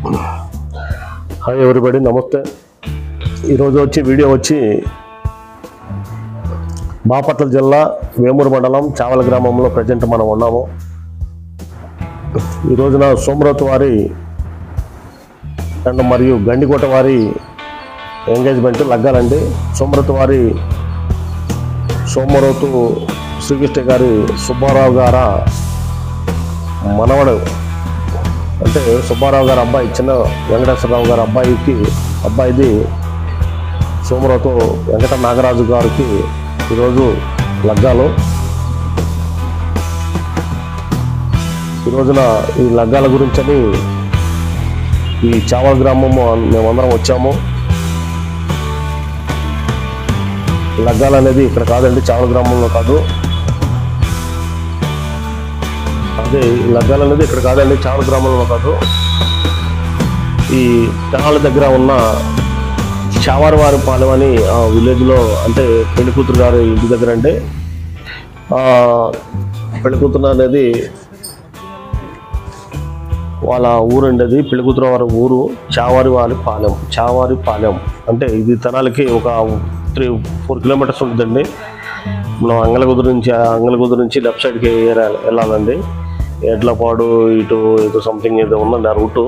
Hi everybody, నమస్తే. ఈరోజు video Bapatla జిల్లా వేమూరు మండలం చావల గ్రామంలో ప్రజెంట్ మనం ఉన్నాము. ఈ రోజున సోమరతు వారి అండ్ మరియు గండికోట వారి ఎంగేజ్మెంట్ లగ్గాలండి. సోమరతు శ్రీకృష్ణ గారి సుబ్బారావు గారు మనవడు, అంటే సుబ్బారావు గారి అబ్బాయి, చిన్న వెంకటేశ్వరరావు గారి అబ్బాయిది సోమరతు వెంకట నాగరాజు గారికి ఈరోజు లగ్గాలు. ఈ రోజున ఈ లగ్గాల గురించని ఈ చావల్ గ్రామము మేమందరం వచ్చాము. లగ్గాలు అనేది ఇక్కడ కాదండి, చావల్ గ్రామంలో కాదు. అదే లగ్గాలు అనేది ఇక్కడ కాదండి, చావల్ గ్రామంలో కాదు. ఈ తెనాల దగ్గర ఉన్న చావారివారి పాలెం అని ఆ విలేజ్లో, అంటే పెళ్లి కూతురు గారి ఇంటి దగ్గర అండి. పెళ్లి కూతురు అనేది వాళ్ళ ఊరు అండి. అది పెళ్లి కూతురు వారి ఊరు చావారి పాలెం అంటే ఇది తెనాలకి ఒక 3-4 కిలోమీటర్స్ ఉంటుందండి. మనం అంగలగుదురు నుంచి లెఫ్ట్ సైడ్కి వెళ్ళాలండి. ఎడ్లపాడు ఇటు సంథింగ్ ఏదో ఉందండి ఆ రూటు.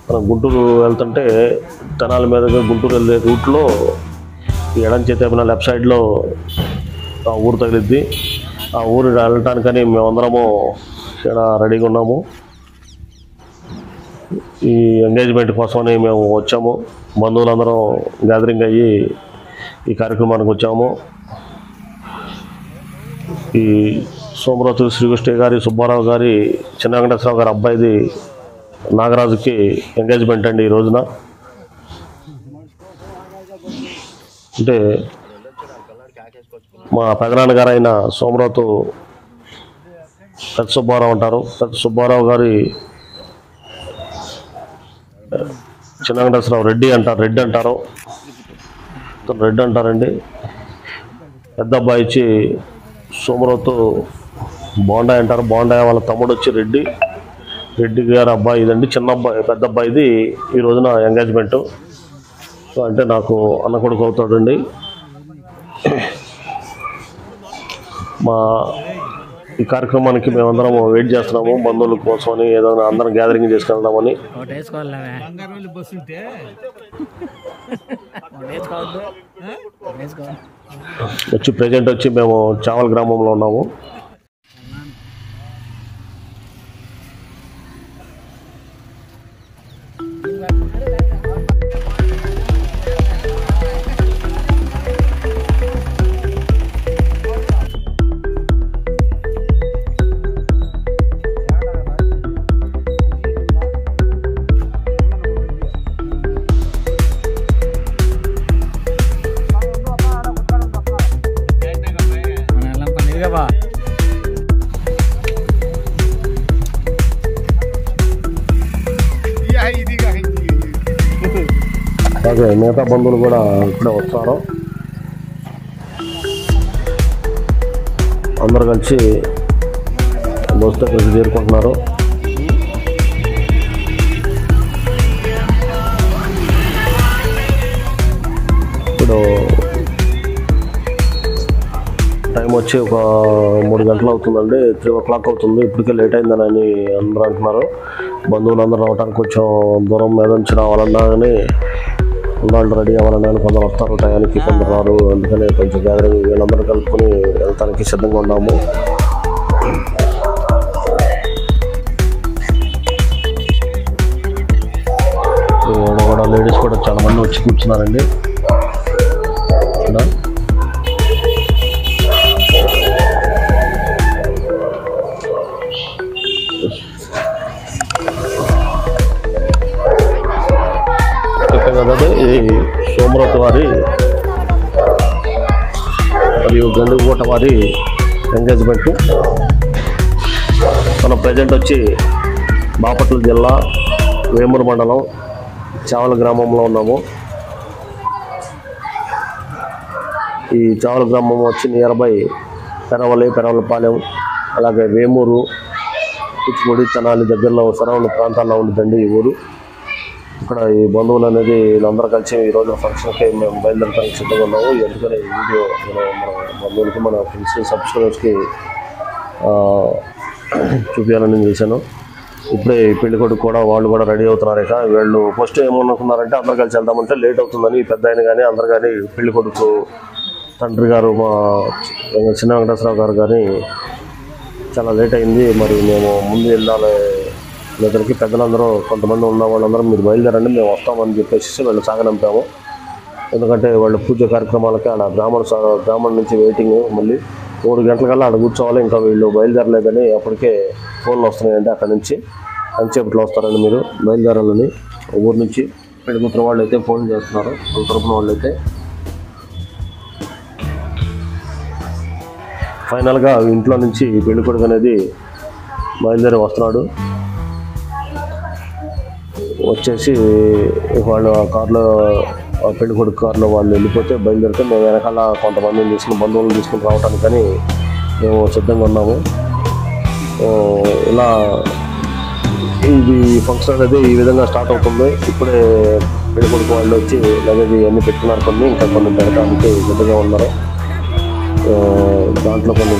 మనం గుంటూరు వెళ్తుంటే తెనాల మీదుగా గుంటూరు వెళ్ళే రూట్లో ఎడం చేతి లెఫ్ట్ సైడ్లో ఆ ఊరు తగిలిద్ది. ఆ ఊరు వెళ్ళటానికని మేమందరము ఇక్కడ రెడీగా ఉన్నాము. ఈ ఎంగేజ్మెంట్ కోసమని మేము వచ్చాము. బంధువులందరం గ్యాదరింగ్ అయ్యి ఈ కార్యక్రమానికి వచ్చాము. ఈ సోమరతు శ్రీకృష్ణ గారి సుబ్బారావు గారి చిన్న వెంకటేశ్వరరావు గారి అబ్బాయిది నాగరాజుకి ఎంగేజ్మెంట్ అండి ఈ రోజున. అంటే మా పెదనాన్నగారు అయిన సోమరతు పెద్ద సుబ్బారావు అంటారు. పెద్ద సుబ్బారావు గారి చిన్న వెంకటేశ్వరరావు రెడ్డి అంటారండి. పెద్ద అబ్బాయి వచ్చి సోమరతు బోండాయ్ అంటారు. బోండాయ్ వాళ్ళ తమ్ముడు వచ్చి రెడ్డి గారి అబ్బాయి ఇదండి. పెద్ద అబ్బాయిది ఈ రోజున ఎంగేజ్మెంట్. అంటే నాకు అన్న కొడుకు అవుతాడండి. ఈ కార్యక్రమానికి మేమందరం వెయిట్ చేస్తున్నాము, బంధువుల కోసమని, ఏదైనా అందరం గ్యాదరింగ్ చేసుకెళ్దామని. ప్రజెంట్ మేము చావల్ గ్రామంలో ఉన్నాము. అలాగే మిగతా బంధువులు కూడా ఇప్పుడే వస్తారు. అందరు కలిసి దోస్తు దగ్గరికి చేరుకుంటున్నారు. ఇప్పుడు టైం వచ్చి ఒక 3 గంటలు అవుతుందండి. 3 o'clock అవుతుంది. ఇప్పటికే లేట్ అయిందని అందరూ అంటున్నారు. బంధువులందరూ రావడానికి కొంచెం దూరం మీద నుంచి రావాలన్నా కానీ వాళ్ళు రెడీ అవ్వాలని, కొందరు వస్తారు టయానికి, కొందరు రారు. అందుకని కొంచెం గ్యాదరింగ్ వీళ్ళందరూ కలుపుకొని వెళ్తానికి సిద్ధంగా ఉన్నాము. కూడా లేడీస్ కూడా చాలా మంది వచ్చి కూర్చున్నారండి. ఇది సోమరతు వారి మరియు గండికోట వారి ఎంగేజ్మెంట్. మనం ప్రజెంట్ బాపట్ల జిల్లా వేమూరు మండలం చావల గ్రామంలో ఉన్నాము. ఈ చావల గ్రామం నియర్ బై పెరవలపాలెం, అలాగే వేమూరు, కూచిపూడి, తెనాలి దగ్గరలో సరౌండ్ ప్రాంతాల్లో ఉంటుందండి ఈ ఊరు. ఇక్కడ ఈ బంధువులు అనేది వీళ్ళందరూ కలిసి ఈరోజు ఫంక్షన్కి మేము బయలుదేరడానికి సిద్ధంగా ఉన్నాము. ఎందుకని ఈ వీడియో మన బంధువులకి మన ఫ్రెండ్స్ సబ్స్క్రైబర్స్కి చూపించాలని చేశాను. ఇప్పుడే పెళ్లి కొడుకు కూడా వాళ్ళు కూడా రెడీ అవుతున్నారు. ఇక వీళ్ళు ఫస్ట్ ఏమనుకున్నారంటే అందరు కలిసి వెళ్దామంటే లేట్ అవుతుందని పెద్ద ఆయన కానీ అందరు కానీ పెళ్లి కొడుకు తండ్రి గారు మా చిన్న వెంకటేశ్వరరావు గారు కానీ చాలా లేట్ అయింది, మరి మేము ముందు వెళ్ళాలి, ఇద్దరికి పెద్దలందరూ కొంతమంది ఉన్న వాళ్ళందరూ మీరు బయలుదేరండి మేము వస్తామని చెప్పేసి వాళ్ళు సాగనంపాము. ఎందుకంటే వాళ్ళు పూజ కార్యక్రమాలకి ఆడ బ్రాహ్మణ నుంచి వెయిటింగ్, మళ్ళీ 3 గంటలకల్లా ఆడ కూర్చోవాలి. ఇంకా వీళ్ళు బయలుదేరలేదని అప్పటికే ఫోన్లు వస్తున్నాయండి అక్కడి నుంచి, అంచేపట్లో వస్తారని మీరు బయలుదేరాలని ఊరు నుంచి పెళ్లి కూతురు వాళ్ళు అయితే ఫోన్ చేస్తున్నారు. వాళ్ళ తరపున వాళ్ళు అయితే ఫైనల్గా ఇంట్లో నుంచి పెళ్లి కొడుకు అనేది బయలుదేరి వస్తున్నాడు. వచ్చేసి వాళ్ళు కారులో పెళ్లి కొడుకు కారులో వాళ్ళు వెళ్ళిపోతే బయలుదేరితే మేము వెనకాల కొంతమందిని తీసుకుని బంధువులను తీసుకుని రావడానికి కానీ మేము సిద్ధంగా ఉన్నాము. ఇలా ఇది ఫంక్షన్ అనేది ఈ విధంగా స్టార్ట్ అవుతుంది. ఇప్పుడే పెళ్లి కొడుకు వాళ్ళు వచ్చి లగేజ్ అన్నీ పెట్టుకున్నారు, కొన్ని ఇంకా కొన్ని పెట్టడానికి సిద్ధంగా ఉన్నారు. దాంట్లో కొన్ని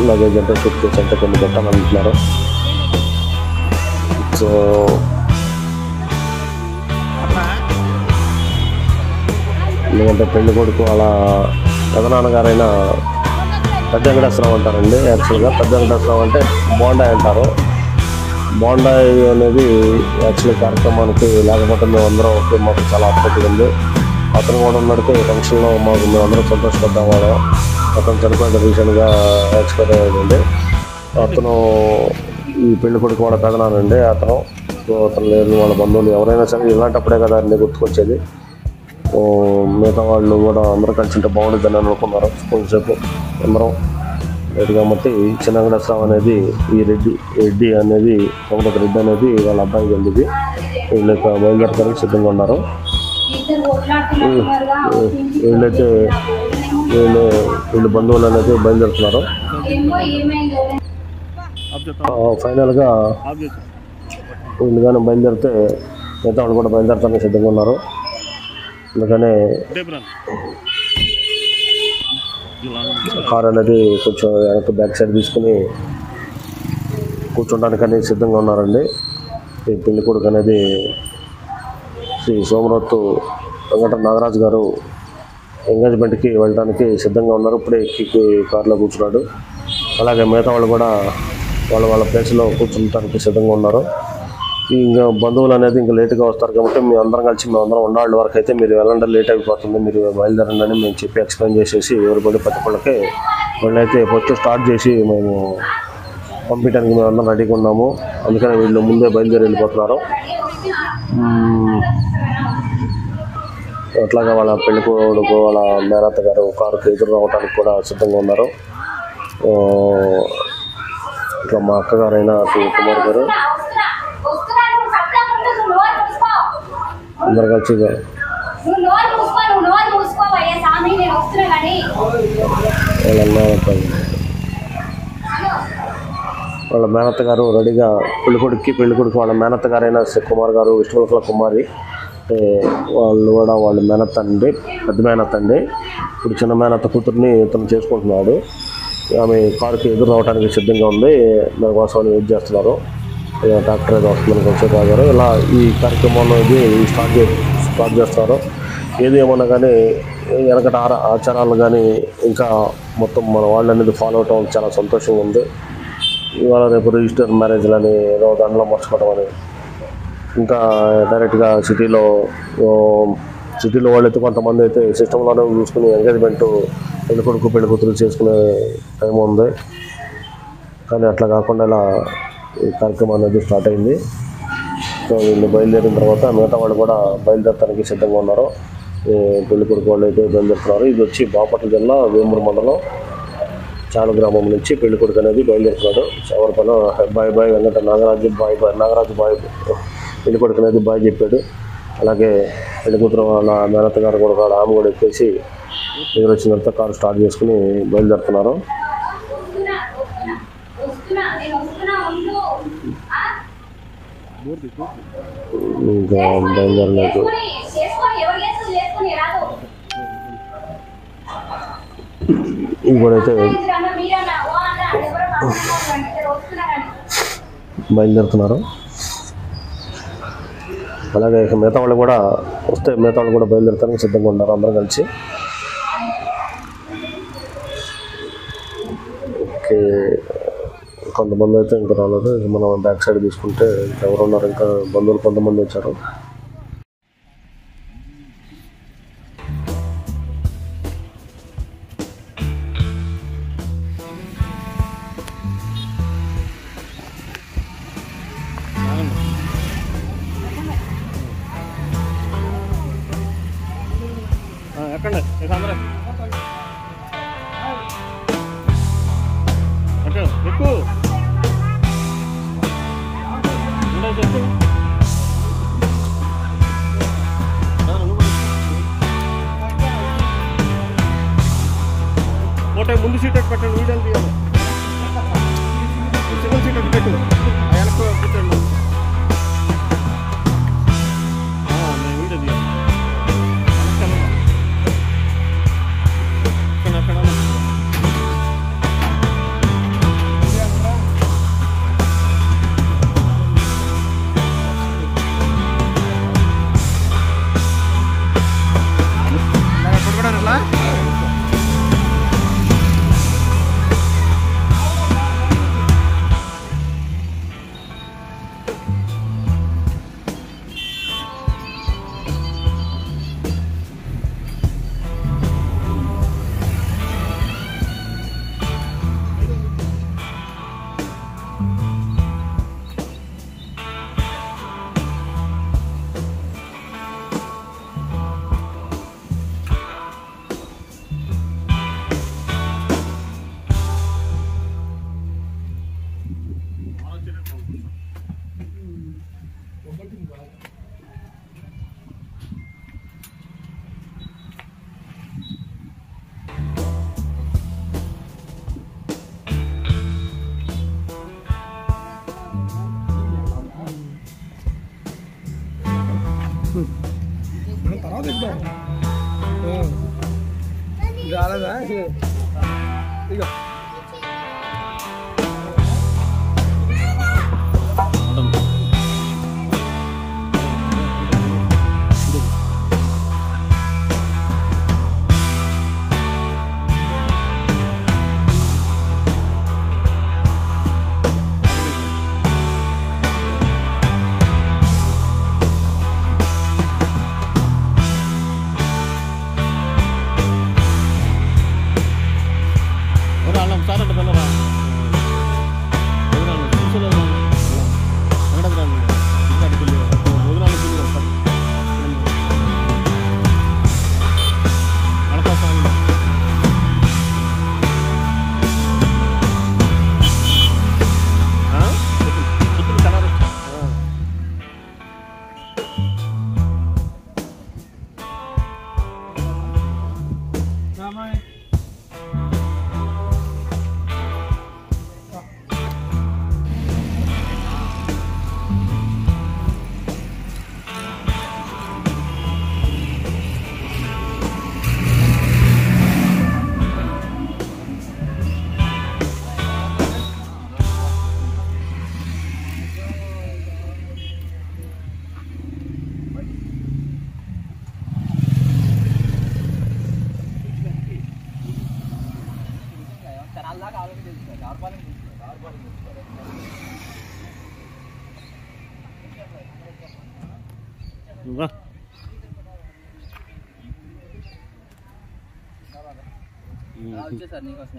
లగేజ్ అంటే సూట్ కేసు అంటే కొన్ని పెట్టాలంటున్నారు. సో ఎందుకంటే పెళ్లి కొడుకు అలా పెదనాన్నగారైన పెద్ద వెంకటేశ్వరరావు అంటారండి. యాక్చువల్గా పెద్ద వెంకటేశ్వరరావు అంటే బోండాయి అంటారు. బోండాయి అనేది యాక్చువల్ కార్యక్రమానికి లేకపోతే మేమందరం ఒకే, మాకు చాలా ఆసక్తిగా ఉంది. అతను కూడా ఉన్నట్టు ఫంక్షన్లో మాకు మేమందరం సంతోషపడ్డాము. అతను చనిపోయిన రీసెంట్గా ఎక్స్పైర్ అయ్యాడండి. అతను ఈ పెళ్లి కొడుకు వాళ్ళ పెదనానండి. అతను లేదు వాళ్ళ బంధువులు ఎవరైనా సరే ఇలాంటప్పుడే కదా అన్నీ గుర్తుకొచ్చేది. మిగతా వాళ్ళు కూడా అందరూ కలిసి ఉంటే బాగుంటుందని అనుకున్నారు. కొంచెంసేపు అందరం లేదు కాబట్టి చిన్న వెంకటేశ్వరరావు అనేది ఈ రెడ్డి అనేది కొమ్మటి రెడ్డి అనేది వాళ్ళ అబ్బాయి వెళ్ళింది. వీళ్ళు బయలుదేరడానికి సిద్ధంగా ఉన్నారు. వీళ్ళు బంధువులు అనేది బయలుదేరుతున్నారు. ఫైనల్గా వీళ్ళు కానీ బయలుదేరితే మిగతా వాళ్ళు కూడా బయలుదేరడానికి సిద్ధంగా ఉన్నారు. అందుకనే కార్ అనేది కొంచెం వెనక్కి బ్యాక్ సైడ్ తీసుకుని కూర్చోడానికి సిద్ధంగా ఉన్నారండి. ఈ పెళ్లి కొడుకు అనేది శ్రీ సోమరత్తు వెంకట నాగరాజు గారు ఎంగేజ్మెంట్కి వెళ్ళడానికి సిద్ధంగా ఉన్నారు. ఇప్పుడే ఎక్కి కారులో కూర్చున్నాడు. అలాగే మిగతా వాళ్ళు కూడా వాళ్ళ ప్లేస్లో కూర్చుంటానికి సిద్ధంగా ఉన్నారు. ఇంకా బంధువులు అనేది ఇంకా లేట్గా వస్తారు కాబట్టి మేము అందరం కలిసి మేమందరం ఉన్నాళ్ళ వరకు అయితే మీరు వెళ్ళండి, లేట్ అయిపోతుంది, మీరు బయలుదేరండి అని మేము చెప్పి ఎక్స్ప్లెయిన్ చేసేసి ఎవరిబడి ప్రతి ఒక్కళ్ళకి వాళ్ళైతే ఫస్ట్ స్టార్ట్ చేసి మేము పంపించడానికి మేమందరం రెడీగా ఉన్నాము. అందుకని వీళ్ళు ముందే బయలుదేరి వెళ్ళిపోతున్నారు. అట్లాగా వాళ్ళ పెళ్లి కొడుకు వాళ్ళ మేనత్త గారు కారుకు ఎదురు రావడానికి కూడా సిద్ధంగా ఉన్నారు. ఇట్లా మా అక్కగారైన కుమార్ గారు అందరు కలిసి వాళ్ళ మేనత్త గారు రెడీగా పెళ్లి కొడుకు వాళ్ళ మేనత్త గారైన కుమార్ గారు విష్ణువుల కుమారి వాళ్ళు కూడా వాళ్ళ మేనత్త అండి, పెద్ద మేనత్త అండి. ఇప్పుడు చిన్న మేనత్త కూతుర్ని ఇతను చేసుకుంటున్నాడు. ఆమె కారుకి ఎదురు రావడానికి సిద్ధంగా ఉంది. దానికోసం వెయిట్ చేస్తున్నారు. డాక్టర్ ఏదో వస్తుందని వచ్చే తాగారు. ఇలా ఈ కార్యక్రమంలో ఇది స్టార్ట్ చేస్తారు. ఏది ఏమన్నా కానీ వెనకటి ఆచారాలు కానీ ఇంకా మొత్తం మన వాళ్ళు అనేది ఫాలో అవటం చాలా సంతోషంగా ఉంది. ఇవాళ రేపు రిజిస్టర్ మ్యారేజ్లు అని ఏదో దాంట్లో మర్చిపోవడం అని ఇంకా డైరెక్ట్గా సిటీలో వాళ్ళైతే కొంతమంది అయితే సిస్టంలోనే చూసుకుని ఎంగేజ్మెంట్ పెళ్లి కొడుకు పెళ్లి కూతురు చేసుకునే టైం ఉంది. కానీ అట్లా కాకుండా ఇలా ఈ కార్యక్రమం అనేది స్టార్ట్ అయింది. సో వీళ్ళు బయలుదేరిన తర్వాత మిగతా వాళ్ళు కూడా బయలుదేరడానికి సిద్ధంగా ఉన్నారు. పెళ్లి కొడుకు వాళ్ళు అయితే బయలుదేరుతున్నారు. ఇది వచ్చి బాపట్ల జిల్లా వేమూరు మండలం చాలు గ్రామం నుంచి పెళ్లి కొడుకు అనేది బయలుదేరుతున్నాడు. ఎవరిపైన బాయ్ వెంకట నాగరాజు బాయ్ పెళ్లి కొడుకు అనేది బాయ్ చెప్పాడు. అలాగే పెళ్లి కూతురు వాళ్ళ మేనత్త గారు కూడా ఆమె కూడా ఎక్కేసి ఎదురు వచ్చిన తర్వాత కారు స్టార్ట్ చేసుకుని బయలుదేరుతున్నారు. ఇంకా బయలుదేరలేదు. ఇప్పుడైతే బయలుదేరుతున్నారు. అలాగే మిగతా వాళ్ళు కూడా వస్తే మిగతా వాళ్ళు కూడా బయలుదేరుతానికి సిద్ధంగా ఉన్నారు అందరూ కలిసి. ఓకే, కొంతమంది అయితే ఇంకా రాలేదు. మనం బ్యాక్ సైడ్ తీసుకుంటే ఎవరు ఉన్నారు, ఇంకా బంధువులు కొంతమంది వచ్చారు. ముందు సీట్ పెట్టండి, వీడియోలు తీయాలి. సెకండ్ సీట్ పెట్టు, వెనక కూర్చోండి. నేను వీడియో తీయాలి. తర్వాత ఇద్దాం రాలేదా ఇక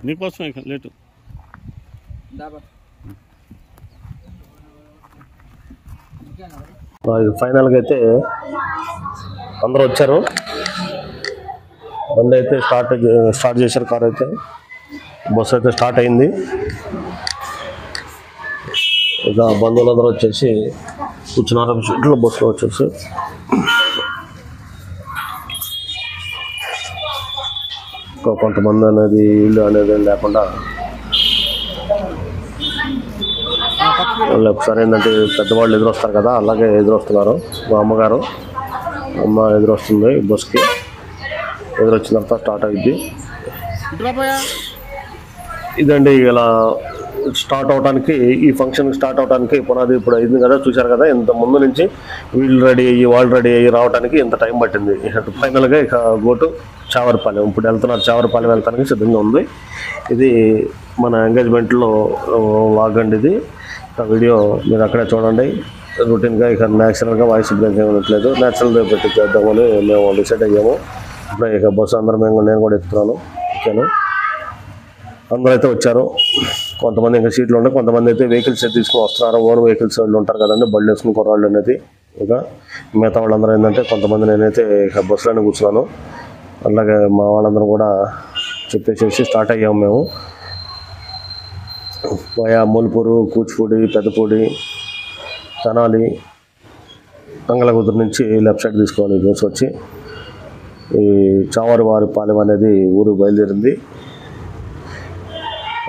నీకోసమే లేటు ఫైనల్గా అయితే అందరూ వచ్చారు. బండి అయితే స్టార్ట్ చేశారు. కార్ అయితే బస్సు అయితే స్టార్ట్ అయింది. ఇక బంధువులందరూ వచ్చేసి కూర్చున్నారు సీట్లో, బస్సులో వచ్చేసి కొంతమంది అనేది ఇల్లు అనేది లేకుండా వాళ్ళు ఒకసారి ఏంటంటే పెద్దవాళ్ళు ఎదురొస్తారు కదా, అలాగే ఎదురొస్తున్నారు. మా అమ్మగారు అమ్మ ఎదురొస్తుంది, బస్కి ఎదురొచ్చిన తర్వాత స్టార్ట్ అయ్యింది. ఇదండి ఇలా స్టార్ట్ అవడానికి, ఈ ఫంక్షన్ స్టార్ట్ అవడానికి పునాది ఇప్పుడు అయింది కదా, చూశారు కదా. ఇంత ముందు నుంచి వీళ్ళు రెడీ అయ్యి వాళ్ళు రెడీ అయ్యి రావడానికి ఇంత టైం పట్టింది. ఫైనల్గా ఇక గోటు చావరిపాలెం, ఇప్పుడు వెళ్తున్నారు. చావరిపాలెం వెళ్తానికి సిద్ధంగా ఉంది. ఇది మన ఎంగేజ్మెంట్లో వాగండి. ఇది వీడియో మీరు అక్కడే చూడండి. రొటీన్గా ఇక న్యాచురల్గా వాయిస్ బ్రేక్ ఏమనట్లేదు, న్యాచురల్గా పెట్టి చేద్దామని మేము డిసైడ్ అయ్యాము. ఇప్పుడు ఇక బస్సు అందరం నేను కూడా ఎక్కుతున్నాను. ఓకేనా, అందరూ అయితే వచ్చారు. కొంతమంది ఇంకా సీట్లు ఉన్నాయి, కొంతమంది అయితే వెహికల్స్ తీసుకుని వస్తున్నారు. ఓన్ వెహికల్స్ వాళ్ళు ఉంటారు కదండి, బళ్ళు వేసుకుని కుర్రాళ్ళు అనేది. ఇక మిగతా వాళ్ళందరూ ఏంటంటే కొంతమంది నేనైతే ఇక బస్సులోనే కూర్చున్నాను. అలాగే మా వాళ్ళందరూ కూడా చెప్పేసేసి స్టార్ట్ అయ్యాము మేము. వయా మూలపూరు, కూచిపూడి, పెద్దపూడి, తెనాలి, అంగళగుదురు నుంచి లెఫ్ట్ సైడ్ తీసుకోవాలి బస్సు వచ్చి. ఈ చావరిపాలెం అనేది ఊరు బయలుదేరింది.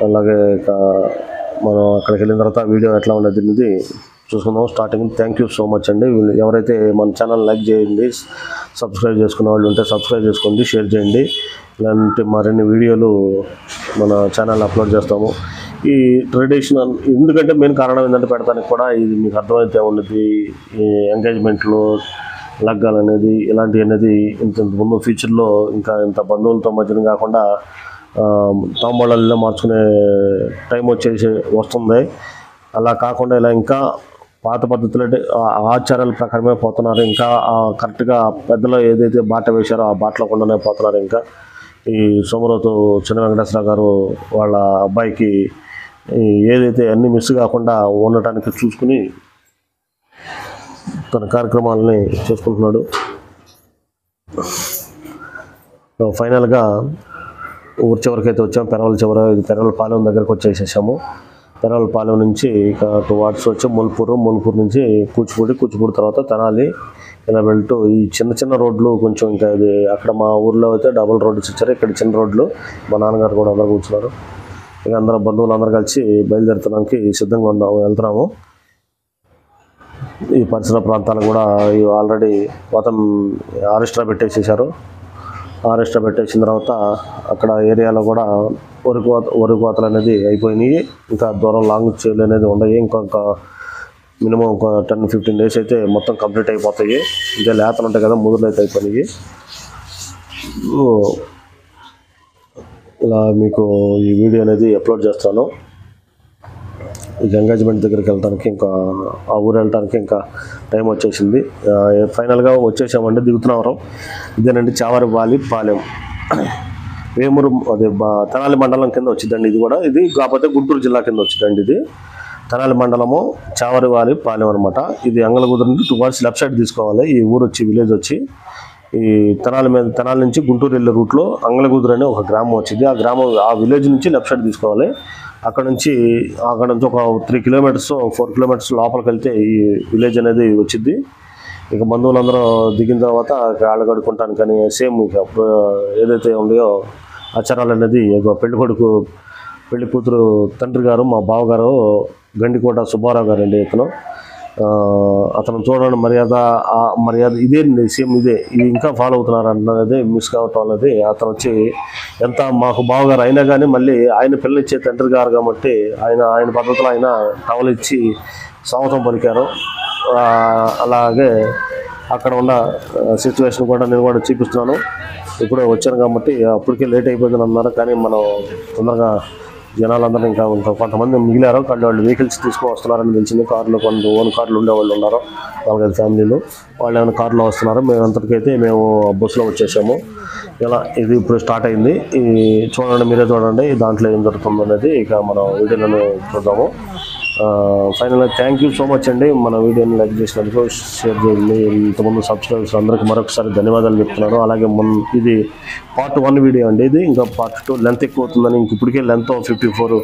అలాగే ఇక మనం అక్కడికి వెళ్ళిన తర్వాత వీడియో ఎట్లా ఉండేది అనేది చూసుకుందాం. Starting thank you so much అండి. ఎవరైతే మన ఛానల్ లైక్ చేయండి, సబ్స్క్రైబ్ చేసుకునే వాళ్ళు ఉంటే సబ్స్క్రైబ్ చేసుకోండి, షేర్ చేయండి. ఇలాంటి మరిన్ని వీడియోలు మన ఛానల్ అప్లోడ్ చేస్తాము. ఈ ట్రెడిషనల్ ఎందుకంటే మెయిన్ కారణం ఏంటంటే పెడతానికి కూడా ఇది మీకు అర్థమైతే ఉన్నది. ఈ ఎంగేజ్మెంట్లు, లగ్గాలు అనేది ఇలాంటివి అనేది ఇంత ముందు ఫ్యూచర్లో ఇంకా ఇంత బంధువులతో మధ్యన కాకుండా తాంబూలాల్లో మార్చుకునే టైం వస్తుంది. అలా కాకుండా ఇలా ఇంకా పాత పద్ధతులు అంటే ఆచారాల ప్రకారమే పోతున్నారు. ఇంకా కరెక్ట్గా పెద్దలు ఏదైతే బాట వేశారో ఆ బాటలో కొండనే పోతున్నారు. ఇంకా ఈ సోమరోతు చిన్న వెంకటేశ్వర గారు వాళ్ళ అబ్బాయికి ఏదైతే అన్నీ మిస్ కాకుండా ఉండటానికి చూసుకుని తన కార్యక్రమాలని చేసుకుంటున్నాడు. ఫైనల్గా ఊరి చివరికైతే వచ్చాము. పెరవలపాలెం దగ్గరకు వచ్చేసేసాము. పెరవలపాలెం నుంచి ఇక టువార్డ్స్ వచ్చి ముల్పూరు నుంచి కూచిపూడి తర్వాత తెనాలి ఇలా వెళ్తూ ఈ చిన్న రోడ్లు కొంచెం ఇంకా ఇది అక్కడ మా ఊర్లో అయితే డబుల్ రోడ్స్ ఇచ్చారు. ఇక్కడ చిన్న రోడ్లు. మా నాన్నగారు కూడా అందరూ కూర్చున్నారు. ఇక అందరూ బంధువులు అందరూ కలిసి బయలుదేరడానికి సిద్ధంగా వెళ్తున్నాము. ఈ పరిసర ప్రాంతాలు కూడా ఆల్రెడీ మొత్తం ఆరెస్ట్రా పెట్టేసేసారు. ఆరెస్ట్రా పెట్టేసిన తర్వాత అక్కడ ఏరియాలో కూడా వరి కోతలు అనేది అయిపోయినాయి. ఇంకా దూరం లాంగ్ చైర్లు అనేది ఉన్నాయి. ఇంకొక మినిమం ఒక 10-15 days అయితే మొత్తం కంప్లీట్ అయిపోతాయి. ఇంకా లేతలు ఉంటాయి కదా, ముదురులు అయితే అయిపోయినాయి. ఇలా మీకు ఈ వీడియో అనేది అప్లోడ్ చేస్తాను. ఈ ఎంగేజ్మెంట్ దగ్గరికి వెళ్ళడానికి ఇంకా ఆ ఊరు వెళ్ళడానికి ఇంకా టైం వచ్చేసింది. ఫైనల్గా వచ్చేసామండి, దిగుతున్నాం. ఇదేనండి చావరిపాలెం, వేమూరు అదే తెనాలి మండలం కింద వచ్చిందండి. ఇది కాకపోతే గుంటూరు జిల్లా కింద వచ్చిందండి. ఇది తెనాలి మండలము చావరిపాలెం అనమాట. ఇది అంగళగుదురు నుండి టువార్డ్స్ లెఫ్ట్ సైడ్ తీసుకోవాలి. ఈ ఊరు వచ్చి విలేజ్ వచ్చి ఈ తెనాలి నుంచి గుంటూరు వెళ్ళే రూట్లో అంగళగుదురు అనే ఒక గ్రామం వచ్చింది. ఆ విలేజ్ నుంచి లెఫ్ట్ సైడ్ తీసుకోవాలి. అక్కడ నుంచి ఒక 3 kilometers 4 kilometers లోపలికి వెళ్తే ఈ విలేజ్ అనేది వచ్చింది. ఇక బంధువులందరూ దిగిన తర్వాత కాళ్ళు కడుక్కుంటాను కానీ సేమ్ ఇక ఏదైతే ఉన్నాయో ఆచారాలు అనేది పెళ్లి కూతురు తండ్రి గారు మా బావగారు గండికోట సుబ్బారావు గారు అండి. అతను చూడండి మర్యాద ఇదే సేమ్ ఇది ఇంకా ఫాలో అవుతున్నారు అన్నది మిస్ కావటం అనేది. అతను వచ్చి ఎంత మాకు బావగారు అయినా కానీ మళ్ళీ ఆయన పిల్లనిచ్చే తండ్రి గారు కాబట్టి ఆయన పద్ధతిలో ఆయన టవల్ ఇచ్చి స్వాగతం పలికారు. అలాగే అక్కడ ఉన్న సిచ్యువేషన్ కూడా నేను కూడా చూపిస్తున్నాను. ఇప్పుడే వచ్చాను కాబట్టి అప్పటికే లేట్ అయిపోయిందని అన్నారు. కానీ మనం తొందరగా జనాలందరూ ఇంకా కొంతమంది మిగిలారు. వాళ్ళు వెహికల్స్ తీసుకొని వస్తున్నారని తెలిసింది. కార్లు ఓన్ కార్లు ఉండేవాళ్ళు ఉన్నారు, 4-5 ఫ్యామిలీలు. వాళ్ళు ఏమైనా కార్లో వస్తున్నారు. మేమంతటికైతే మేము బస్సులో వచ్చేసాము. ఇలా ఇది ఇప్పుడు స్టార్ట్ అయింది. మీరే చూడండి దాంట్లో ఏం జరుగుతుంది అనేది. ఇక మనం వీడియోలను చూద్దాము. ఫైనల్గా థ్యాంక్ యూ సో మచ్ అండి. మన వీడియోని లైక్ చేసినందుకు, షేర్ చేయండి. ఇంతకుముందు సబ్స్క్రైబర్స్ అందరికీ మరొకసారి ధన్యవాదాలు చెప్తున్నాను. అలాగే ఇది part 1 వీడియో అండి. ఇది ఇంకా part 2 లెంత్ ఎక్కువ అవుతుందని ఇప్పటికే లెంత్ 54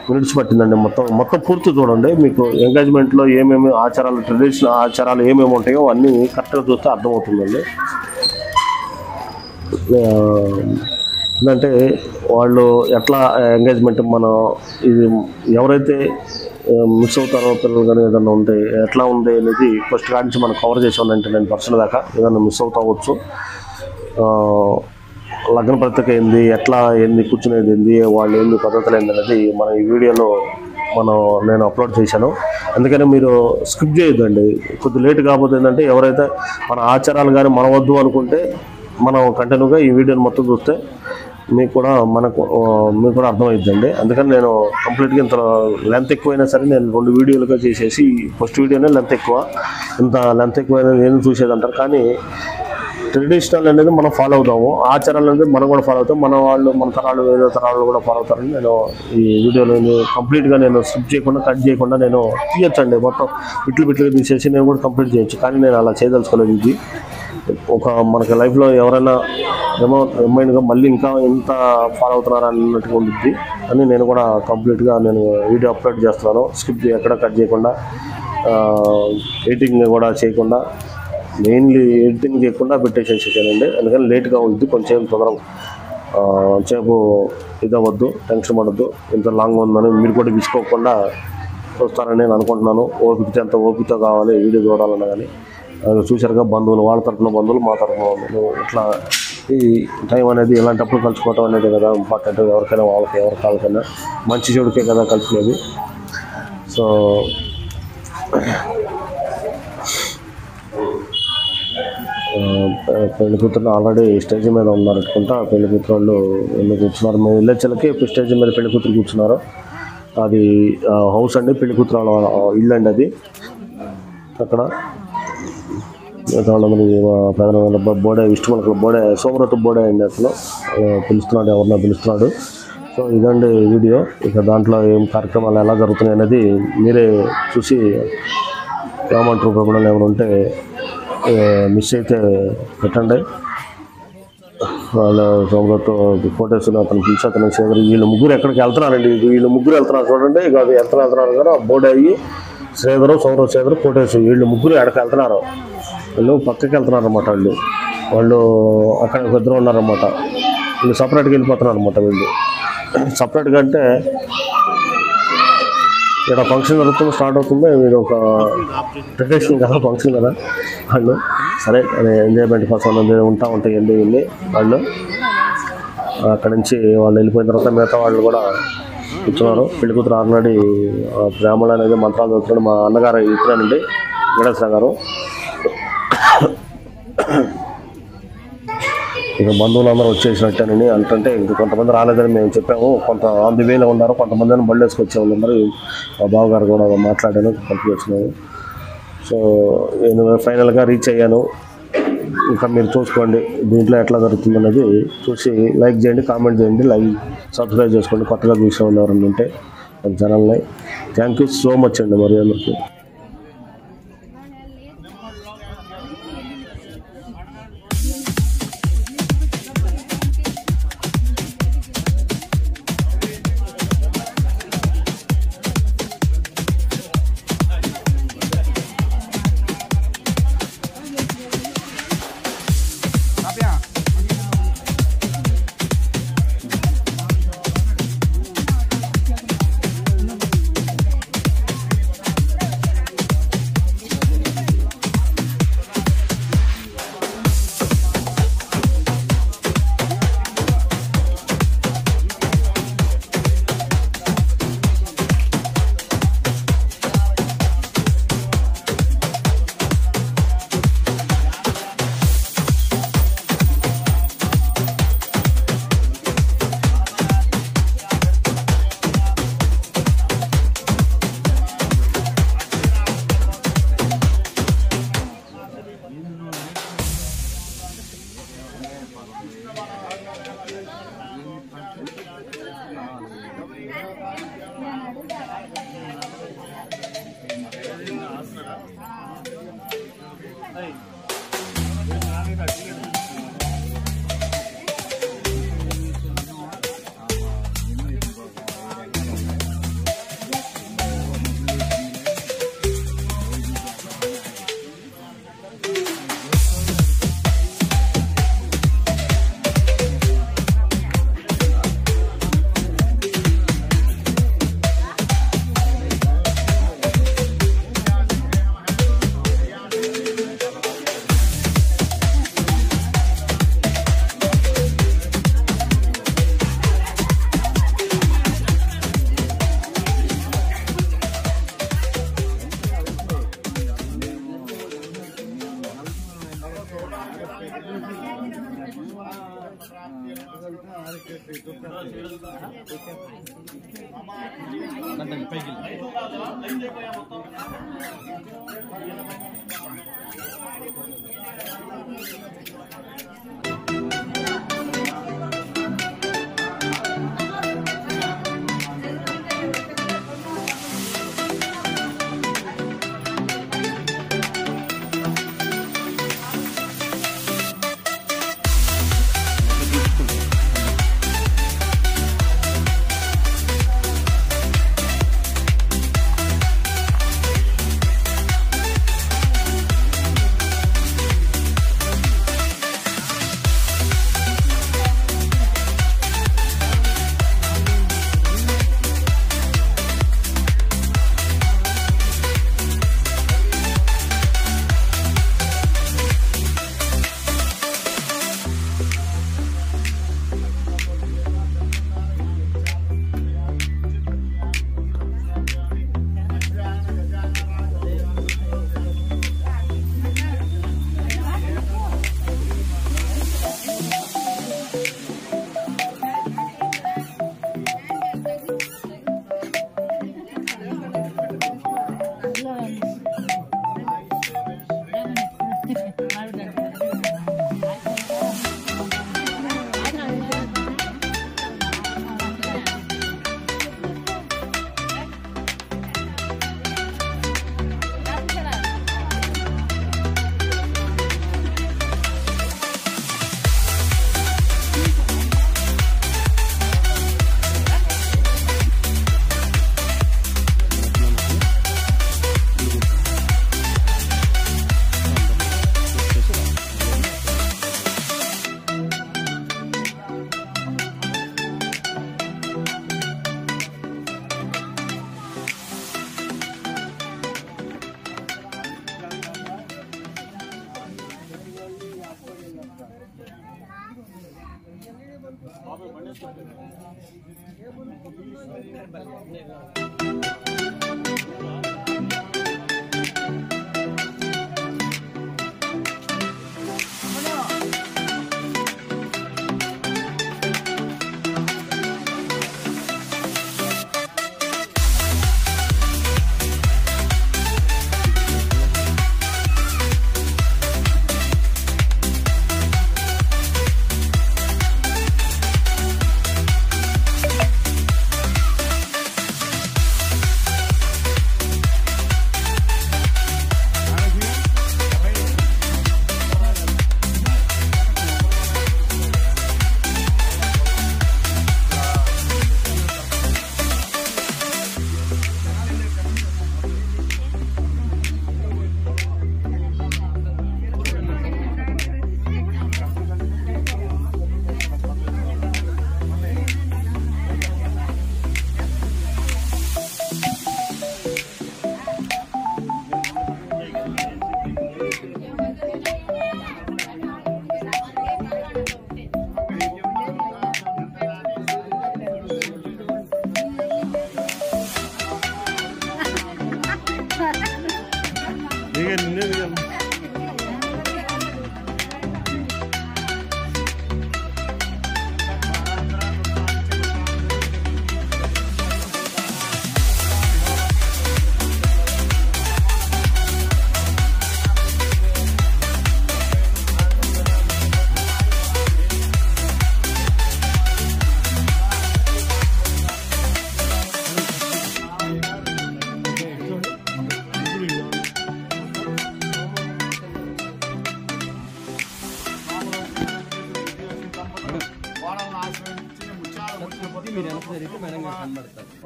minutes పట్టిందండి. మొత్తం పూర్తి చూడండి. మీకు ఎంగేజ్మెంట్లో ఏమేమి ఆచారాలు, ట్రెడిషనల్ ఆచారాలు ఏమేమి ఉంటాయో అన్నీ కరెక్ట్గా చూస్తే అర్థమవుతుందండి. ఏంటంటే వాళ్ళు ఎట్లా ఎంగేజ్మెంట్ ఇది ఎవరైతే మిస్ అవుతారో పిల్లలు కానీ ఏదైనా ఉంటే ఎట్లా ఉంది అనేది ఫస్ట్ కాడి నుంచి మనం కవర్ చేసాం 99% దాకా. ఏదైనా మిస్ అవుతావచ్చు, లగ్న పత్రిక ఏంది, ఎట్లా ఏంది, కూర్చునేది ఏంది, వాళ్ళు ఏంది, పద్ధతులు ఏంది అనేది మన ఈ వీడియోలో నేను అప్లోడ్ చేశాను. అందుకని మీరు స్కిప్ చేయొద్దండి. కొద్ది లేట్ కాకపోతే ఏంటంటే ఎవరైతే మన ఆచారాలు కానీ మన వద్దు అనుకుంటే మనం కంటిన్యూగా ఈ వీడియోని మొత్తం చూస్తే మీకు కూడా అర్థమవుతుందండి. అందుకని నేను కంప్లీట్గా ఇంత లెంత్ ఎక్కువైనా సరే నేను 2 వీడియోలుగా చేసేసి ఫస్ట్ వీడియోనే లెంత్ ఎక్కువ, ఇంత లెంత్ ఎక్కువైనా నేను చూసేదంటారు. కానీ ట్రెడిషనల్ అనేది మనం ఫాలో అవుతాము, ఆచారాలు అనేది మనం కూడా ఫాలో అవుతాం. మన తరాలు వేరే తరాలు కూడా ఫాలో అవుతారని నేను ఈ వీడియోలో కంప్లీట్గా నేను స్కిప్ చేయకుండా కట్ చేయకుండా నేను తీయొచ్చండి. మొత్తం బిట్లుగా తీసేసి నేను కూడా కంప్లీట్ చేయొచ్చు. కానీ నేను అలా చేయదలుచుకోలేదు. ఇది మనకి లైఫ్లో ఎవరైనా రిమైండ్గా మళ్ళీ ఇంకా ఎంత ఫాలో అవుతున్నారా అన్నట్టుగా ఉంటుంది అని నేను కూడా కంప్లీట్గా నేను వీడియో అప్లోడ్ చేస్తున్నాను. స్కిప్ ఎక్కడ కట్ చేయకుండా, ఎడిటింగ్ కూడా చేయకుండా, మెయిన్లీ ఎడిటింగ్ చేయకుండా పెట్టేసేసానండి. అందుకని లేట్గా ఉంటుంది, కొంచెం తొందరగా సేపు ఇదవద్దు, టెన్షన్ పడద్దు. ఇంత లాంగ్ ఉందని మీరు కూడా విసుకోకుండా చూస్తారని నేను అనుకుంటున్నాను. ఓపిక ఎంత ఓపిక కావాలి వీడియో చూడాలన్నా కానీ. చూసారుగా, బంధువులు, వాళ్ళ తరఫున బంధువులు, మా తరఫున బంధువులు, ఇట్లా ఈ టైం అనేది ఇలాంటప్పుడు కలుసుకోవటం అనేది కదా ఇంపార్టెంట్. ఎవరికైనా ఎవరి కాళ్ళకైనా మంచి చెడుకే కదా కలిసినది. సో పెళ్లి కూతురు ఆల్రెడీ స్టేజ్ మీద ఉన్నారు అనుకుంటా. పెళ్లి కూతురు వాళ్ళు కూర్చున్నారు. మేము విలేజ్లకి స్టేజ్ మీద పెళ్లి కూతురు కూర్చున్నారు. అది హౌస్ అండి, పెళ్లి కూతురు ఇల్లు అండి అది. అక్కడ ప్రధాన బోడే విష్ణుమలకుల బోడే సోమరతు బోడే అండి. అసలు పిలుస్తున్నాడు, ఎవరినో పిలుస్తున్నాడు. సో ఇదండి వీడియో. ఇక దాంట్లో ఏం కార్యక్రమాలు ఎలా జరుగుతున్నాయి అనేది మీరే చూసి ఏమంటారు. ప్రభుత్వం ఏమైనా ఉంటే మిస్ అయితే పెట్టండి. వాళ్ళ సోమరతు ఫోటోస్ అతను పిలిచి అతను సేదరు వీళ్ళు ముగ్గురు ఎక్కడికి వెళ్తున్నారండి. వీళ్ళు ముగ్గురు వెళ్తున్నారు చూడండి. ఇక అది వెళ్తున్నారు కదా, బోడే అయ్యి శ్రీధరు సౌరవ్ ఫోటోస్ వీళ్ళు ముగ్గురు ఎక్కడికి వెళ్తున్నారు. వీళ్ళు పక్కకి వెళ్తున్నారు అనమాట. వాళ్ళు అక్కడ ఇద్దరు ఉన్నారన్నమాట. వీళ్ళు సపరేట్గా వెళ్ళిపోతున్నారు అనమాట. వీళ్ళు సపరేట్గా అంటే ఇక్కడ ఫంక్షన్ జరుగుతుంది, స్టార్ట్ అవుతుంది. వీడు ఒక ట్రెడిషనల్ కదా ఫంక్షన్ కదా. వాళ్ళు సరే ఎంజాయ్మెంట్ కోసం ఉంటాయి వెళ్ళి వాళ్ళు అక్కడి నుంచి వాళ్ళు వెళ్ళిపోయిన తర్వాత మిగతా వాళ్ళు కూడా కూర్చున్నారు. పెళ్లి కూతురు ఆల్రెడీ బ్రాహ్మణులు అనేది మంత్రాలు చదువుతున్నాడు. మా అన్నగారు ఇస్తున్నానండి, వెంకటేశ్వర గారు. ఇక బంధువులందరూ వచ్చేసినట్టేనని అంటుంటే ఇంక కొంతమంది రాలేదని మేము చెప్పాము. కొంత ఆన్ ది వేలో ఉన్నారు, కొంతమందిని బళ్ళు వేసుకొచ్చే వాళ్ళు ఉన్నారు. మా బావగారు కూడా మాట్లాడాను, పంపించేసినాను. సో నేను ఫైనల్గా రీచ్ అయ్యాను. ఇంకా మీరు చూసుకోండి దీంట్లో ఎట్లా జరుగుతుంది అనేది చూసి లైక్ చేయండి, కామెంట్ చేయండి, సబ్స్క్రైబ్ చేసుకోండి. కొత్తగా చూసే వాళ్ళు ఎవరైనా ఉంటే మన ఛానల్ని. థ్యాంక్ యూ సో మచ్ అండి మరి అందరికీ.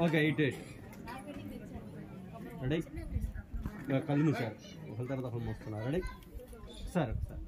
ఓకే ఇట్ రెడీ కళ్ళు సార్ ఒకరి తర్వాత ఒకరు మోస్తున్నారు రెడీ సార్ సార్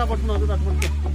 పట్టుకున్నాను అటు పట్టుకో.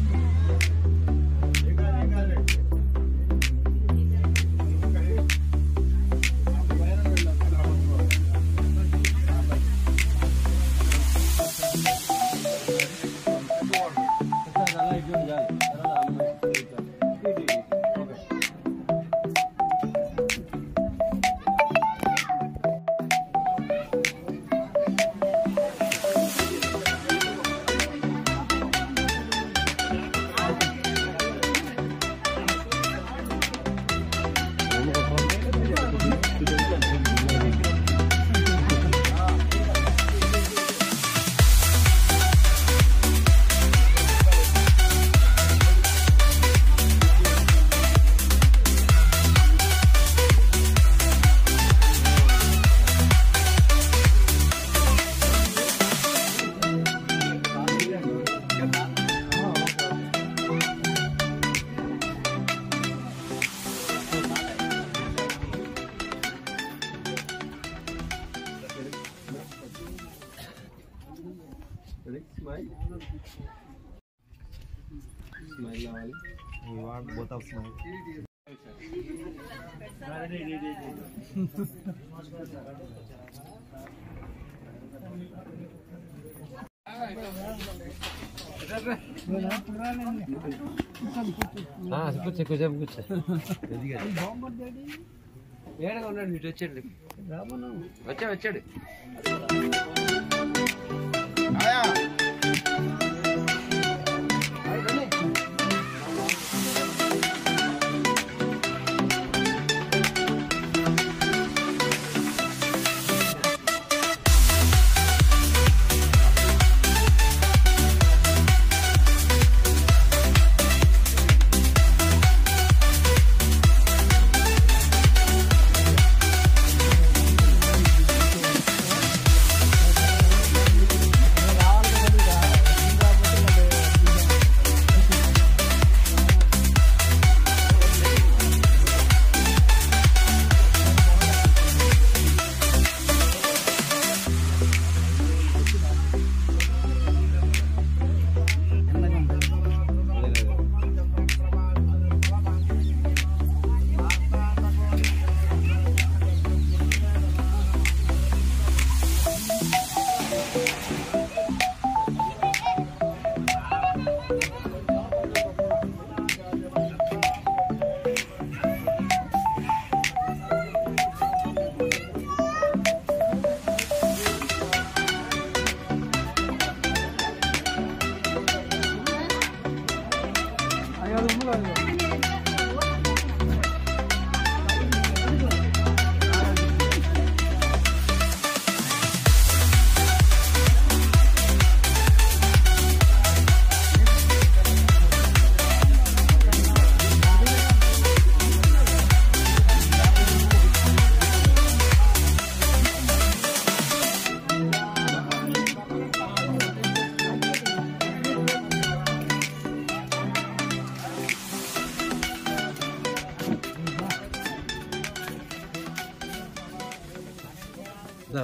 Both of smile. వచ్చాడు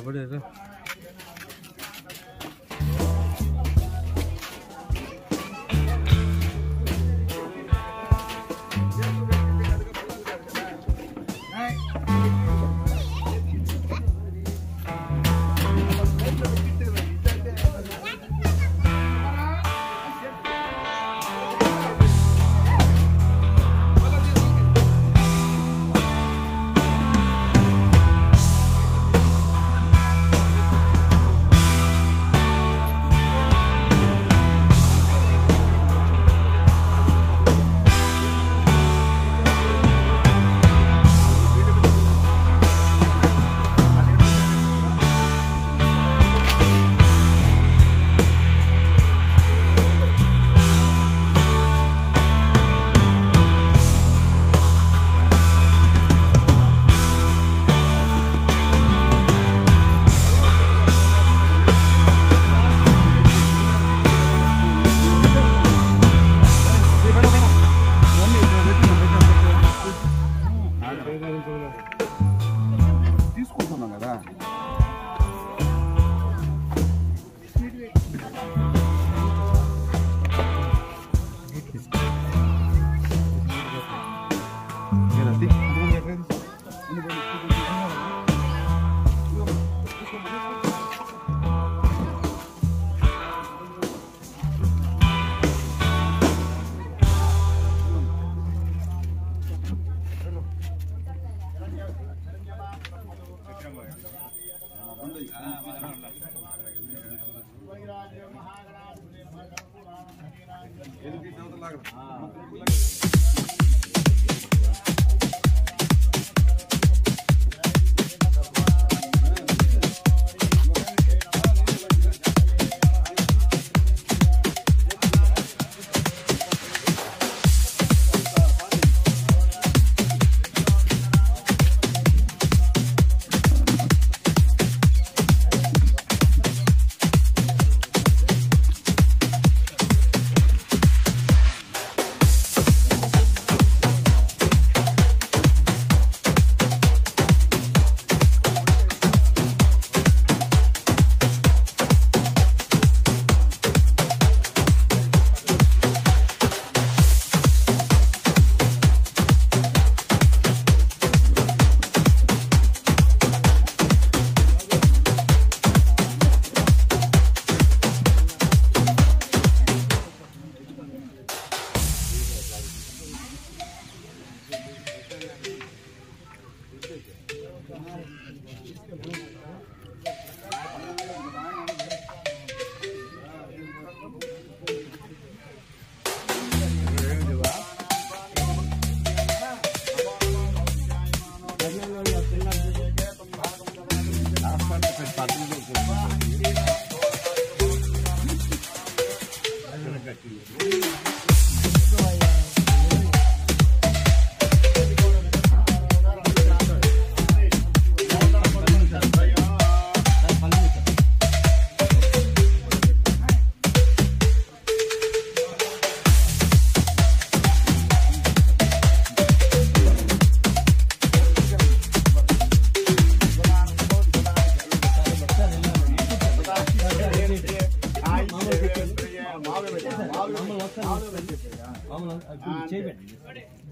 बढ़िया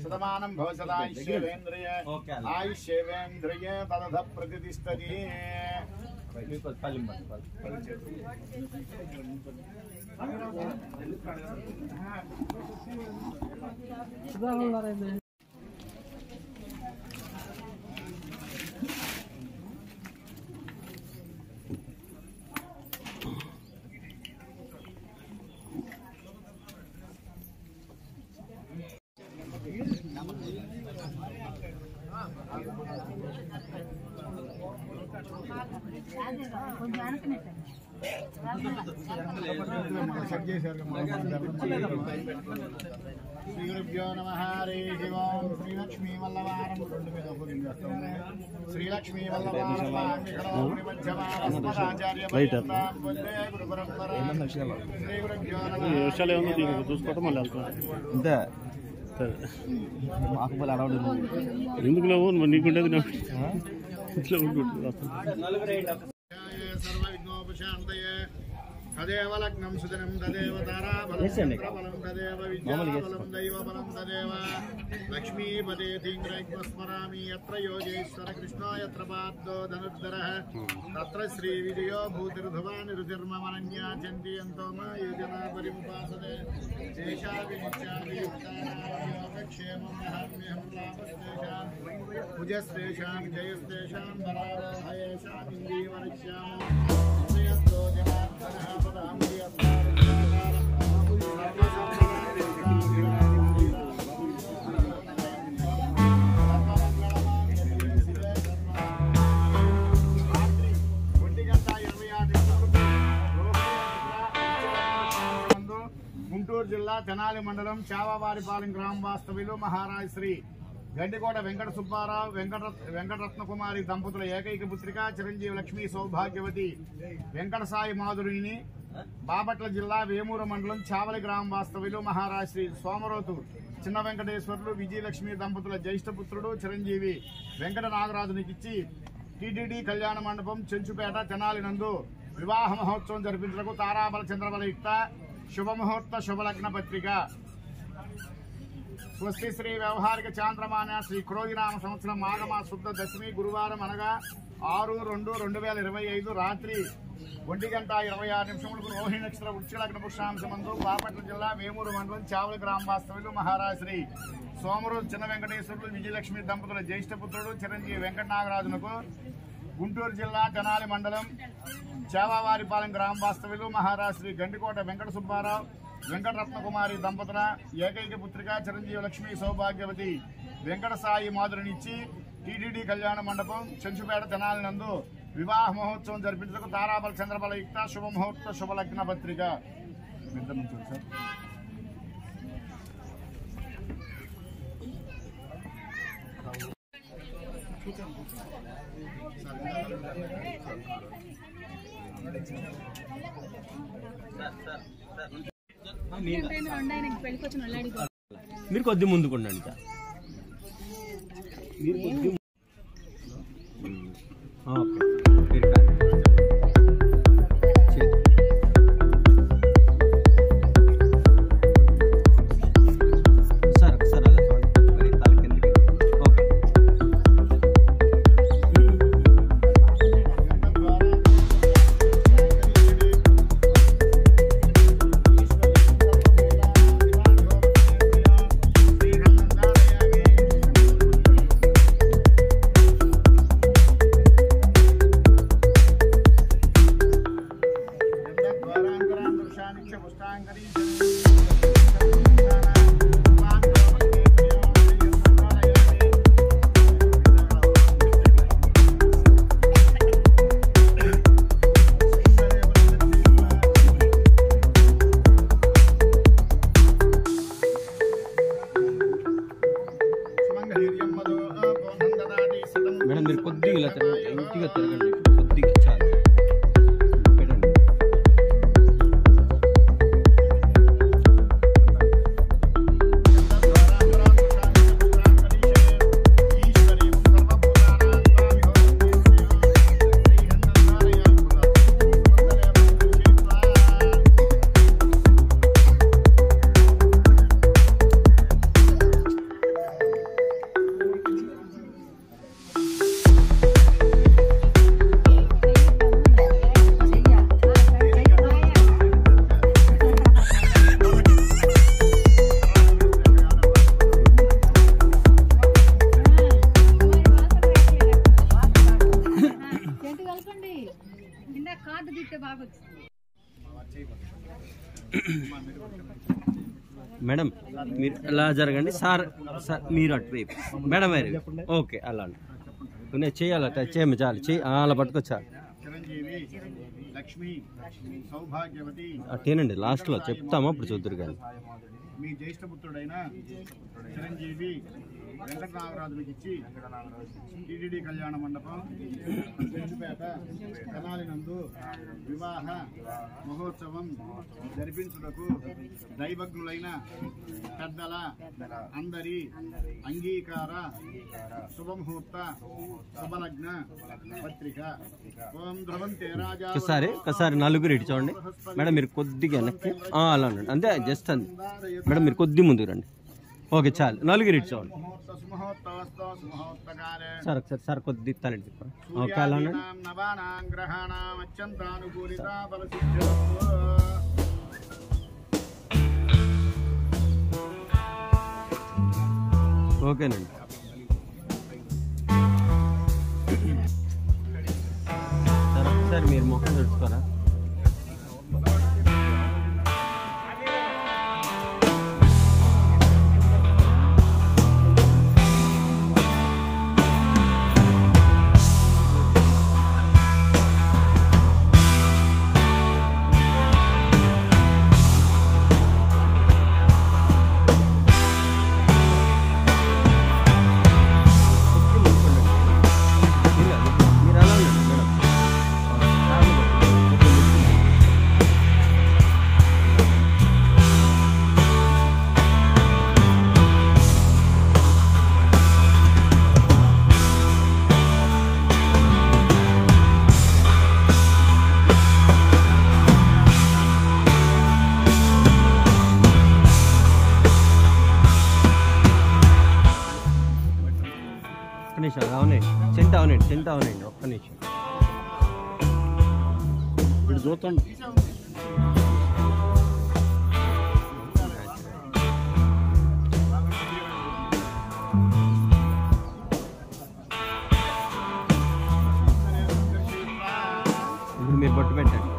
శతమానం భవసదాయుష్యేంద్రియ ఆయుష్యేంద్రియ తదధ ప్రతిష్టతి. శ్రీగురుభ్యో నమః. హరి ఓం. శ్రీలక్ష్మీ వల్లవారం శ్రీలక్ష్మీ వల్లవారం చూసుకోవటం మళ్ళీ అంతే మాకు అడవడం ఎందుకు లేవు నీకుంటేది సర్వ విఘ్నోపశాంతయే. తదేవ లగ్నం సుదినం తదేవ తారాబలం ప్రబలం తదేవ విద్యాబలం దైవబలం తదేవ లక్ష్మీపదేతింగ్రస్మరామి. యత్ర యోగేశ్వర కృష్ణో యత్ర పార్థో ధనుర్ధరః తత్ర శ్రీ విజయో భూతిర్ధువాని రుచిర్మమనన్యా చందీయంతో మా యోజనా పరిముపాసతే. యోగక్షేమం మహామ్యహం లాభస్తేషాం భుజస్తేషాం జయస్తేషాం బలారోహయేషాం ఇందీవరక్ష్యామో. గుంటూరు జిల్లా తెనాలి మండలం చావవారిపాలెం గ్రామ వాస్తవ్యులు మహారాజ్ శ్రీ గడ్డికోట వెంకట సుబ్బారావు వెంకటరత్న కుమారి దంపతుల ఏకైక పుత్రిక చిరంజీవి లక్ష్మీ సౌభాగ్యవతి వెంకట సాయి మాధురిని బాపట్ల జిల్లా వేమూరు మండలం చావలి గ్రామ వాస్తవ్యులు మహారాజ్ శ్రీ సోమరోతు చిన్న వెంకటేశ్వర్లు విజయలక్ష్మి దంపతుల జ్యేష్ఠపుత్రుడు చిరంజీవి వెంకట నాగరాజునికిచ్చి టీటీడీ కళ్యాణ మండపం చెంచుపేట తెనాలి నందు వివాహ మహోత్సవం జరిపించడానికి తారాబల చంద్రబలయుక్త శుభముహూర్త శుభలగ్న పత్రిక. స్వస్తి శ్రీ వ్యవహారిక చాంద్రమాన శ్రీ క్రోగినామ సంవత్సరం మాఘమా శుద్ధ దశమి గురువారం అనగా 6/2/2025 రాత్రి 1:26 రోహిణి నక్షత్ర వృక్షలగ్న పురుషాంశమందు బాపట్ల జిల్లా వేమూరు మండలం చావలి గ్రామ వాస్తవ్యులు మహారాజ్ శ్రీ సోమరోజు చిన్న వెంకటేశ్వర్లు విజయలక్ష్మి దంపతుల జ్యేష్ఠపుత్రుడు చిరంజీవి వెంకట నాగరాజునకు గుంటూరు జిల్లా తెనాలి మండలం చావావారిపాలెం గ్రామ వాస్తవ్యులు మహారాజ్ శ్రీ గండికోట వెంకట సుబ్బారావు వెంకటరత్న కుమారి దంపతుల ఏకైక పుత్రిక చిరంజీవి లక్ష్మీ సౌభాగ్యవతి వెంకట సాయి మాధురినిచ్చి టీటీడీ కళ్యాణ మండపం చెంచుపేట తెనాలి నందు వివాహ మహోత్సవం జరిపించడానికి తారాబల చంద్రబల యుక్త శుభముహూర్త శుభలగ్న పత్రిక మీరు కొద్ది ముందుకుండండి మీరు కొద్ది మేడం మీరు కొద్దిగా ఇలా తిరగండి, ఇంటిగా తిరగండి, కొద్దిగా చాలు పెట్టండి. మేడం మీరు ఎలా జరగండి సార్, సార్ మీరు అటువైపు మేడం వేరే ఓకే అలా నేను చేయాలి చేయము చాలు అలా పట్టుకొచ్చాలి లక్ష్మి సౌభాగ్యవతి అట్టేనండి లాస్ట్లో చెప్తాము అప్పుడు చూద్దరు కానీ మీ జ్యేష్ఠపుత్రుడైన చిరంజీవి వెంకటనాగరాజునికి ఇచ్చి టీటీడీ కళ్యాణ మండపం చెంచుపేట తెనాలి నందు వివాహ మహోత్సవం జరిపించుటకు దైవజ్ఞులైన పెద్దల అందరి అంగీకార శుభముహూర్త శుభలగ్న పత్రిక. ఓం ధ్రువంతే రాజా ఒకసారి నలుగురు ఇటు చూడండి మేడం, మీరు కొద్దిగా వెనక్కి అలా ఉండండి అంతే, జస్ట్ అంతే మేడం, మీరు కొద్ది ముందుకు రండి. ఓకే చాలు, నలుగురు ఇటు చూడండి సార్. ఒకసారి సార్ కొద్ది తల ఓకే అలా ఉండండి. ఓకేనండి సార్. ఒకసారి మీరు మొక్క తెచ్చుకోరా. చెంత అవునండి ఒక్క నిమిషం ఇప్పుడు చూద్దాం. ఇప్పుడు మీరు బొట్టు పెట్టండి.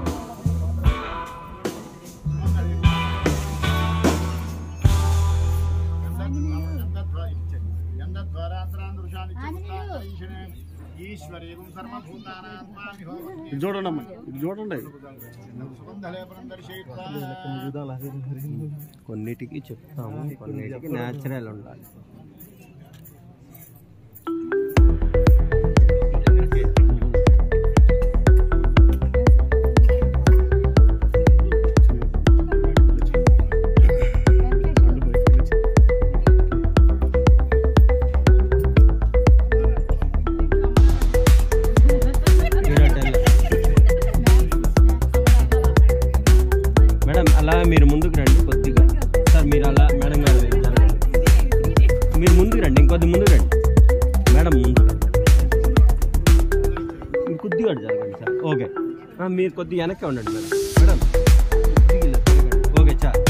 చూడండి ఇది చూడండి. కొన్నిటికి చెప్తాము, కొన్నిటికి న్యాచురల్ ఉండాలి. మేడం అలా మీరు ముందుకు రండి కొద్దిగా. సార్ మీరు అలా మేడం గారు మీరు ముందుకు రండి, ఇంకొద్ది ముందుకు రండి మేడం, ముందుకు రండి, కొద్దిగా జరగండి సార్. ఓకే మీరు కొద్దిగా వెనక్కి ఉండండి మేడం. మేడం ఓకే చాలు.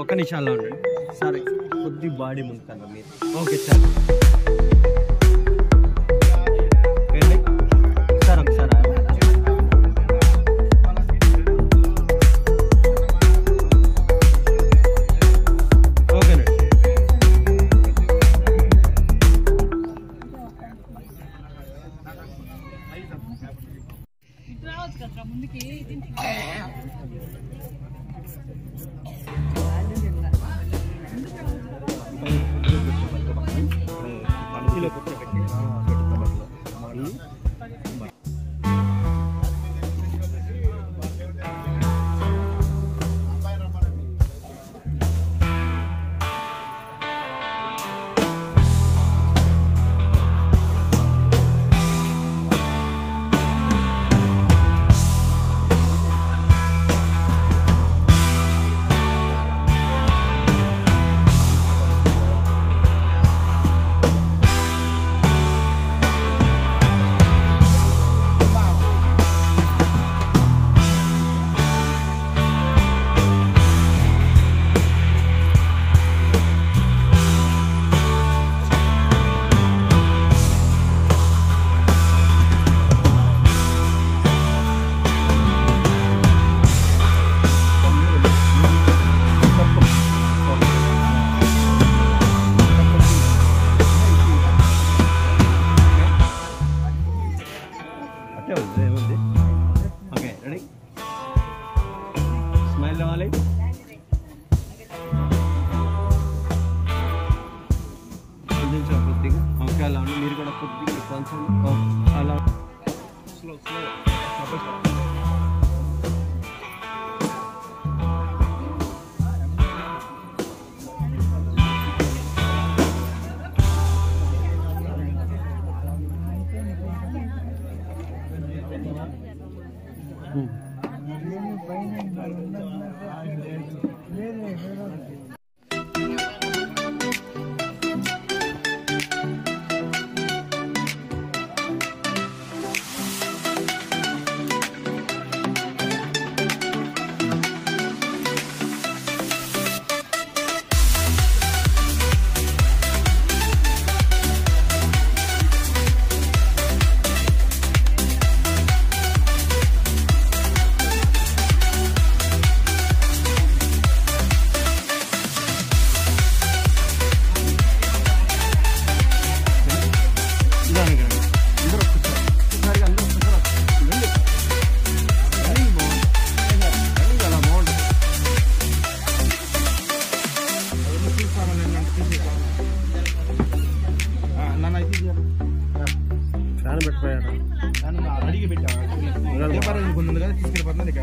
ఒక్క నిమిషాల్లో ఉండండి సరే, కొద్ది బాడీ ముందు కన్నా మీరు. ఓకే సార్ సార్ ఒకసారి ఓకేనండి. ఓకే రెడీ, స్మైల్ రావాలి. కొద్దిగా ఓకే అలా ఉండి మీరు కూడా కొద్దిగా కొంచెం అలా స్లో స్లో. ఇబ్బంది ఉంది కదా తీసుకెళ్ళిపోతుంది ఇక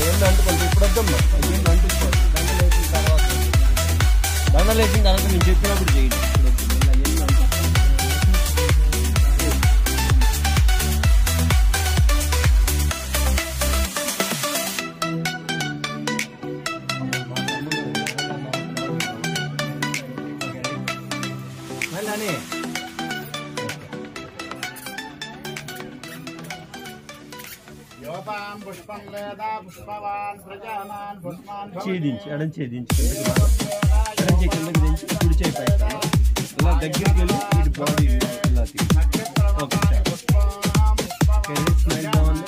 ఏంటంటే ఇప్పుడు వద్దమ్మా దండ లేచిన తర్వాత నేను చెప్పినప్పుడు చేయండి. మళ్ళీ యోపాన్ పుష్పం లేదా పుష్పవాన్ ప్రజానాన్ పుష్పాన్ ఛేదించి ఎడం ఛేదించి ఎడం చేయి కిందకి దించి కుడి చేయి పైకి ఇలా దగ్గరికి వెళ్ళి ఇటు బాడీ ఇలా ఓకే స్మైల్ బాగుంది.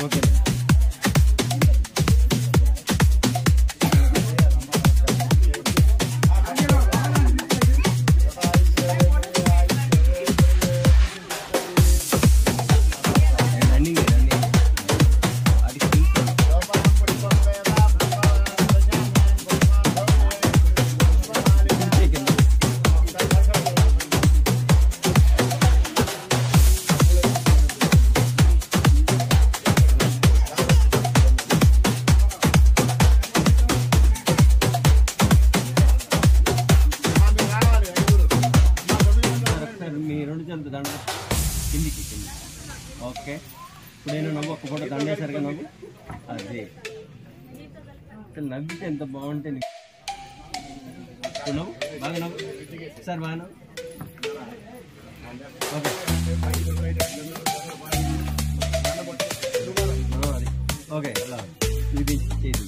ఓకే దండ కిందికి ఓకే. ఇప్పుడు నేను నవ్వు ఒక్క పూట దండేసరిగా నవ్వు అదే నవ్వితే ఎంత బాగుంటే నవ్వు బాగా నవ్వు సార్ బాగా నవ్వు ఓకే ఓకే అలా ఇది చేసి